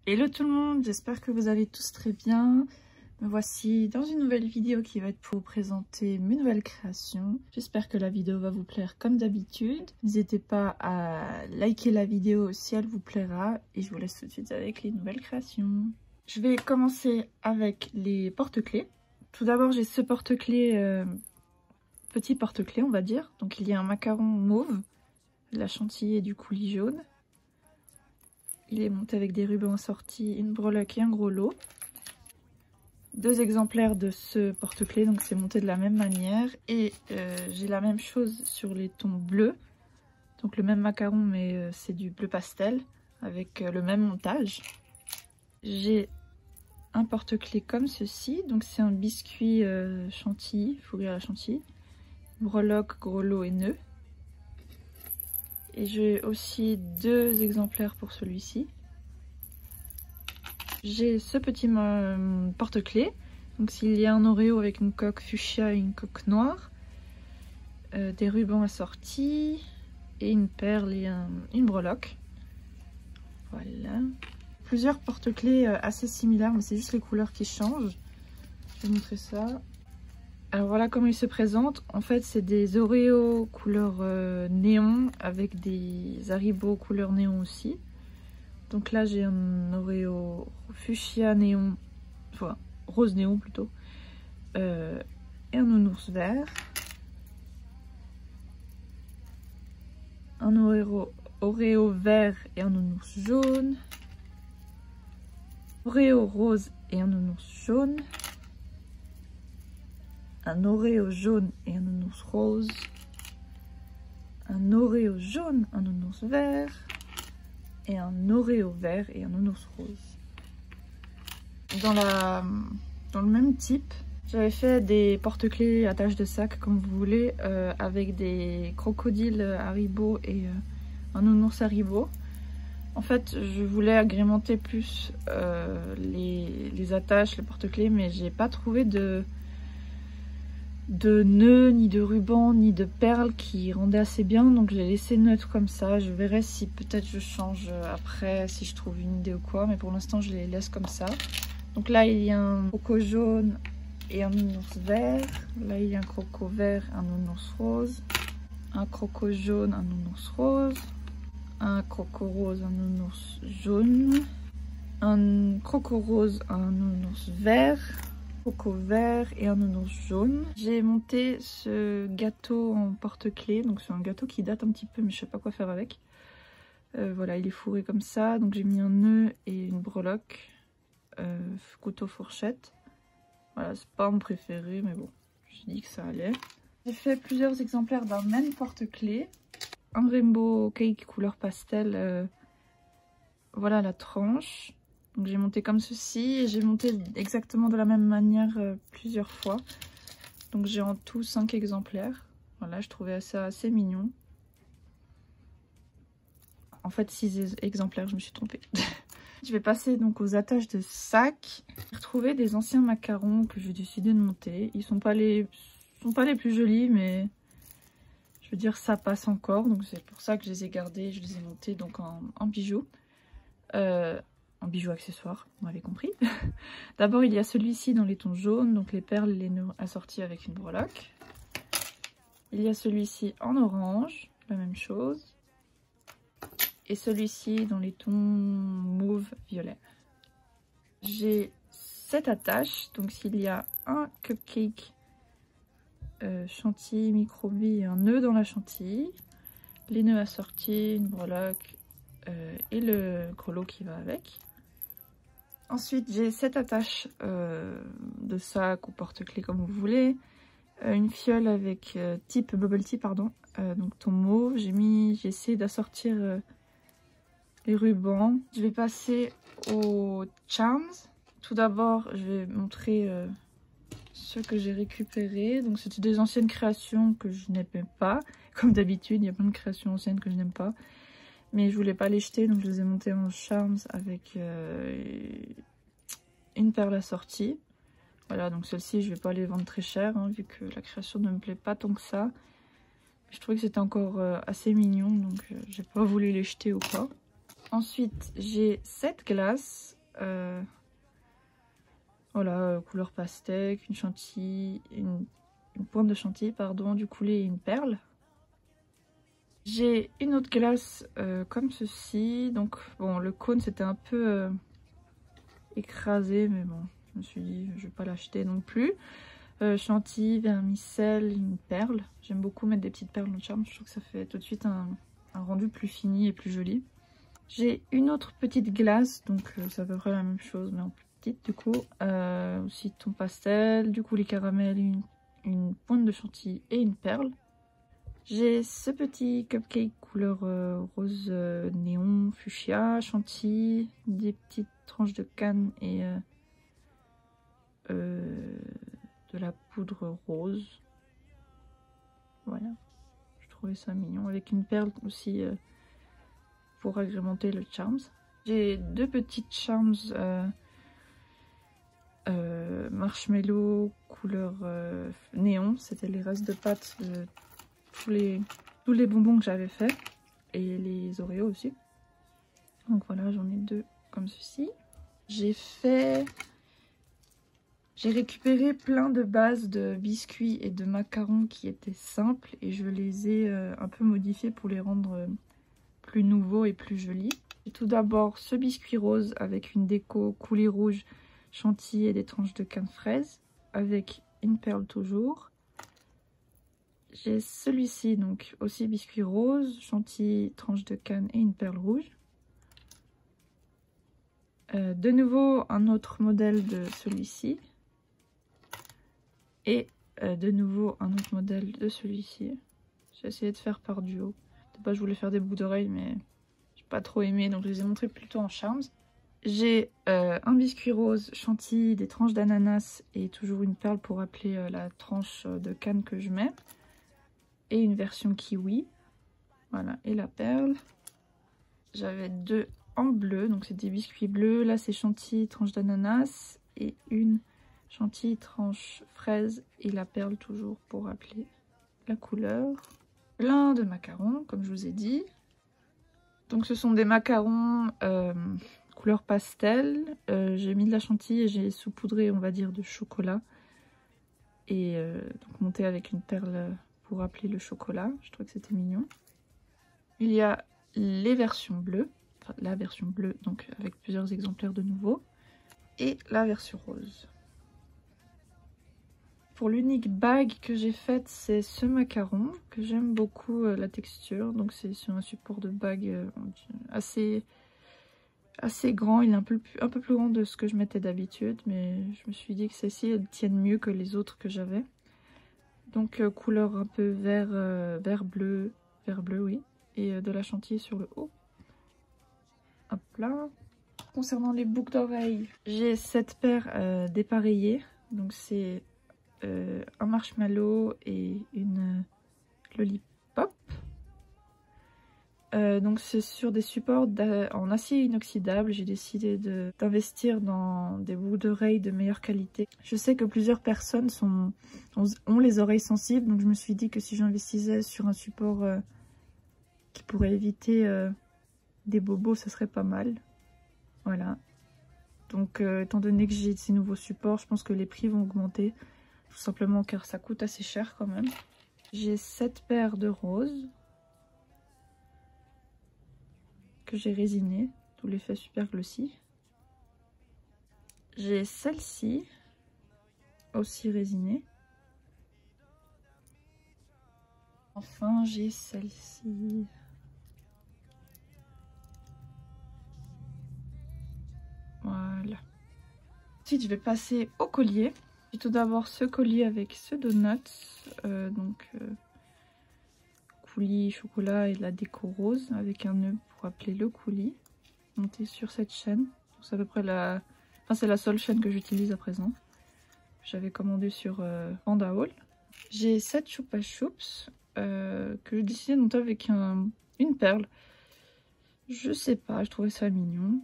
Hello tout le monde, j'espère que vous allez tous très bien. Me voici dans une nouvelle vidéo qui va être pour vous présenter mes nouvelles créations. J'espère que la vidéo va vous plaire comme d'habitude. N'hésitez pas à liker la vidéo si elle vous plaira et je vous laisse tout de suite avec les nouvelles créations. Je vais commencer avec les porte-clés. Tout d'abord, j'ai ce porte-clés, petit porte-clés on va dire. Donc il y a un macaron mauve, de la chantilly et du coulis jaune. Il est monté avec des rubans assortis, une breloque et un gros lot. Deux exemplaires de ce porte-clés, donc c'est monté de la même manière. Et j'ai la même chose sur les tons bleus. Donc le même macaron, mais c'est du bleu pastel, avec le même montage. J'ai un porte-clés comme ceci. Donc c'est un biscuit chantilly, fourrure à la chantilly. Breloque, gros lot et nœud. Et j'ai aussi deux exemplaires pour celui-ci. J'ai ce petit porte-clés. Donc s'il y a un Oreo avec une coque fuchsia et une coque noire. Des rubans assortis. Et une perle et une breloque. Voilà. Plusieurs porte-clés assez similaires, mais c'est juste les couleurs qui changent. Je vais vous montrer ça. Alors voilà comment ils se présentent. En fait, c'est des Oreos couleur néon avec des Haribo couleur néon aussi. Donc là, j'ai un Oreo fuchsia néon, enfin rose néon plutôt, et un nounours vert. Un Oreo vert et un nounours jaune. Oreo rose et un nounours jaune. Un Oreo jaune et un nounours rose. Un Oreo jaune, un nounours vert. Et un Oreo vert et un nounours rose. Dans le même type, j'avais fait des porte-clés à tache de sac, comme vous voulez, avec des crocodiles Haribo et un nounours Haribo. En fait, je voulais agrémenter plus les attaches, les porte-clés, mais j'ai pas trouvé de nœuds, ni de rubans, ni de perles qui rendaient assez bien, donc je l'ai laissé neutre comme ça. Je verrai si peut-être je change après, si je trouve une idée ou quoi, mais pour l'instant je les laisse comme ça. Donc là il y a un croco jaune et un nounours vert. Là il y a un croco vert, un nounours rose. Un croco jaune, un nounours rose. Un croco rose, un nounours jaune. Un croco rose, un nounours vert. Croco vert et un nounours jaune. J'ai monté ce gâteau en porte-clés. Donc c'est un gâteau qui date un petit peu, mais je sais pas quoi faire avec. Voilà, il est fourré comme ça. Donc j'ai mis un nœud et une breloque. Couteau fourchette. Voilà, c'est pas mon préféré, mais bon, j'ai dit que ça allait. J'ai fait plusieurs exemplaires d'un même porte-clés. Un rainbow cake couleur pastel. Voilà la tranche. Donc j'ai monté comme ceci et j'ai monté exactement de la même manière plusieurs fois. Donc j'ai en tout 5 exemplaires. Voilà, je trouvais ça assez mignon. En fait 6 exemplaires, je me suis trompée. Je vais passer donc aux attaches de sac. J'ai retrouvé des anciens macarons que j'ai décidé de monter. Ils sont pas les plus jolis, mais je veux dire ça passe encore. Donc c'est pour ça que je les ai gardés. Je les ai montés donc en bijoux. En bijoux accessoires, vous m'avez compris. D'abord, il y a celui-ci dans les tons jaunes, donc les perles et les nœuds assortis avec une breloque. Il y a celui-ci en orange, la même chose. Et celui-ci dans les tons mauve violet. J'ai 7 attaches, donc s'il y a un cupcake chantilly microbie et un nœud dans la chantilly, les nœuds assortis, une breloque et le gros lot qui va avec. Ensuite, j'ai 7 attaches de sac ou porte-clés comme vous voulez. Une fiole avec type bubble tea, pardon. Donc ton mauve. J'ai essayé d'assortir les rubans. Je vais passer aux charms. Tout d'abord, je vais montrer ceux que j'ai récupérés. Donc c'était des anciennes créations que je n'aimais pas. Comme d'habitude, il y a plein de créations anciennes que je n'aime pas. Mais je voulais pas les jeter, donc je les ai montés en charms avec une perle assortie. Voilà, donc celle-ci, je vais pas les vendre très cher, hein, vu que la création ne me plaît pas tant que ça. Je trouvais que c'était encore assez mignon, donc j'ai pas voulu les jeter ou quoi. Ensuite, j'ai 7 glaces. Voilà, couleur pastèque, une chantilly, une pointe de chantilly, pardon, du coulis et une perle. J'ai une autre glace comme ceci. Donc bon, le cône c'était un peu écrasé, mais bon, je me suis dit je vais pas l'acheter non plus. Chantilly, vermicelle, une perle. J'aime beaucoup mettre des petites perles dans le charme. Je trouve que ça fait tout de suite un rendu plus fini et plus joli. J'ai une autre petite glace, donc c'est à peu près la même chose, mais en plus petite du coup. Aussi ton pastel, du coulis caramel, une pointe de chantilly et une perle. J'ai ce petit cupcake couleur rose néon, fuchsia, chantilly, des petites tranches de canne et de la poudre rose. Voilà, je trouvais ça mignon, avec une perle aussi pour agrémenter le charms. J'ai deux petites charms marshmallow couleur néon, c'était les restes de pâte de tous les bonbons que j'avais fait et les Oreos aussi. Donc voilà, j'en ai deux comme ceci. J'ai récupéré plein de bases de biscuits et de macarons qui étaient simples et je les ai un peu modifiés pour les rendre plus nouveaux et plus jolis. Et tout d'abord ce biscuit rose avec une déco coulis rouge, chantilly et des tranches de canne fraise avec une perle toujours. J'ai celui-ci, donc aussi biscuit rose, chantilly, tranche de canne et une perle rouge. De nouveau un autre modèle de celui-ci. Et de nouveau un autre modèle de celui-ci. J'ai essayé de faire par duo. De base je voulais faire des boucles d'oreilles mais j'ai pas trop aimé, donc je les ai montrés plutôt en charms. J'ai un biscuit rose, chantilly, des tranches d'ananas et toujours une perle pour rappeler la tranche de canne que je mets. Et une version kiwi, voilà, et la perle. J'avais deux en bleu, donc c'est des biscuits bleus. Là c'est chantilly, tranche d'ananas et une chantilly, tranche fraise et la perle toujours pour rappeler la couleur. Plein de macarons comme je vous ai dit. Donc ce sont des macarons couleur pastel. J'ai mis de la chantilly et j'ai saupoudré, on va dire, de chocolat. Et donc monté avec une perle pour rappeler le chocolat. Je trouvais que c'était mignon. Il y a les versions bleues, enfin la version bleue, donc avec plusieurs exemplaires de nouveau, et la version rose. Pour l'unique bague que j'ai faite, c'est ce macaron, que j'aime beaucoup la texture. Donc c'est sur un support de bague assez grand. Il est un peu plus grand de ce que je mettais d'habitude, mais je me suis dit que celle-ci, elle tienne mieux que les autres que j'avais. Donc couleur un peu vert bleu, oui, et de la chantilly sur le haut. Hop là. Concernant les boucles d'oreilles, j'ai cette paire dépareillées. Donc c'est un marshmallow et une lollipop. Donc c'est sur des supports en acier inoxydable. J'ai décidé d'investir dans des boucles d'oreilles de meilleure qualité. Je sais que plusieurs personnes ont les oreilles sensibles, donc je me suis dit que si j'investissais sur un support qui pourrait éviter des bobos, ça serait pas mal. Voilà. Donc étant donné que j'ai ces nouveaux supports, je pense que les prix vont augmenter. Tout simplement car ça coûte assez cher quand même. J'ai cette paire de roses que j'ai résiné, tout l'effet super glossy. J'ai celle-ci, aussi résinée. Enfin, j'ai celle-ci. Voilà. Ensuite, je vais passer au collier. J'ai tout d'abord ce collier avec ce donut, coulis chocolat et de la déco rose avec un nœud pour appeler le coulis, monté sur cette chaîne. C'est à peu près c'est la seule chaîne que j'utilise à présent. J'avais commandé sur Panda Haul. J'ai cette choupa choups que j'ai décidé de monter avec une perle. Je sais pas, je trouvais ça mignon.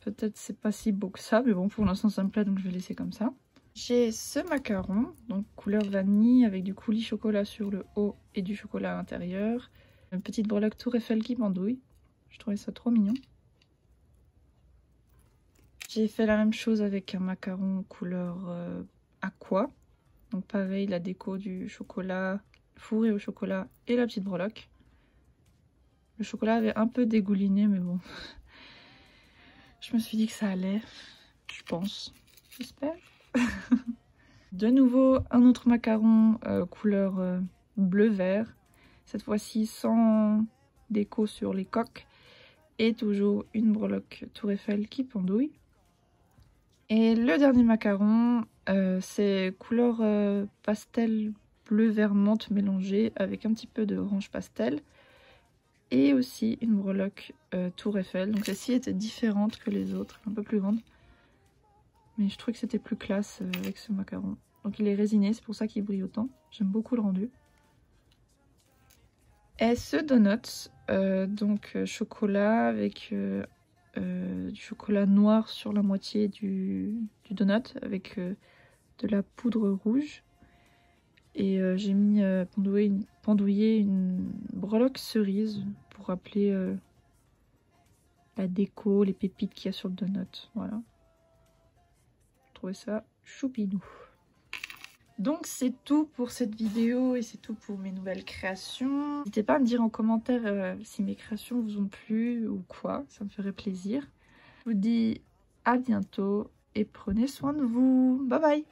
Peut-être c'est pas si beau que ça, mais bon, pour l'instant ça me plaît, donc je vais laisser comme ça. J'ai ce macaron, donc couleur vanille, avec du coulis chocolat sur le haut et du chocolat à l'intérieur. Une petite breloque Tour Eiffel qui pendouille. Je trouvais ça trop mignon. J'ai fait la même chose avec un macaron couleur aqua. Donc pareil, la déco du chocolat fourré au chocolat et la petite breloque. Le chocolat avait un peu dégouliné, mais bon. Je me suis dit que ça allait, je pense, j'espère. De nouveau, un autre macaron couleur bleu-vert. Cette fois-ci sans déco sur les coques. Et toujours une breloque Tour Eiffel qui pendouille. Et le dernier macaron, c'est couleur pastel bleu-vert menthe mélangé avec un petit peu de orange pastel. Et aussi une breloque Tour Eiffel. Donc celle-ci était différente que les autres, un peu plus grande. Mais je trouve que c'était plus classe avec ce macaron. Donc il est résiné, c'est pour ça qu'il brille autant. J'aime beaucoup le rendu. Et ce donut, donc chocolat avec du chocolat noir sur la moitié du donut avec de la poudre rouge. Et j'ai mis pendouiller une breloque cerise pour rappeler la déco, les pépites qu'il y a sur le donut. Voilà. Je trouvais ça choupinou. Donc c'est tout pour cette vidéo et c'est tout pour mes nouvelles créations. N'hésitez pas à me dire en commentaire si mes créations vous ont plu ou quoi, ça me ferait plaisir. Je vous dis à bientôt et prenez soin de vous. Bye bye!